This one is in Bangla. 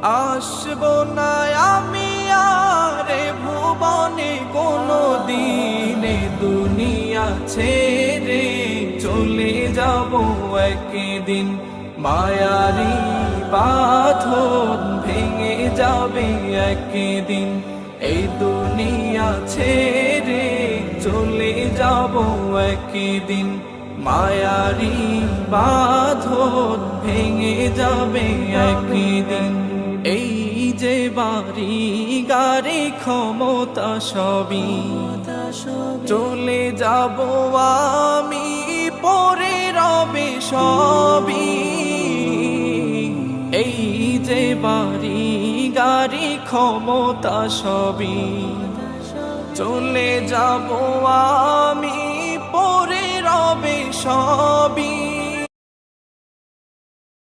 আসবো না আমি আর এ ভুবনে কোনো দিনে, দুনিয়া ছেড়ে চলে যাব একদিন। মায়ারি বাঁধন ভেঙে যাবে একদিন, এই দুনিয়া ছেড়ে চলে যাব একদিন। মায়ারি বাঁধন ভেঙে যাবে একদিন। এই যে বাড়ি গাড়ি ক্ষমতা সবই চলে যাব আমি, পরে রবে সবই। এই যে বাড়ি গাড়ি ক্ষমতা সবই চলে যাব আমি, পরে রবে সবই।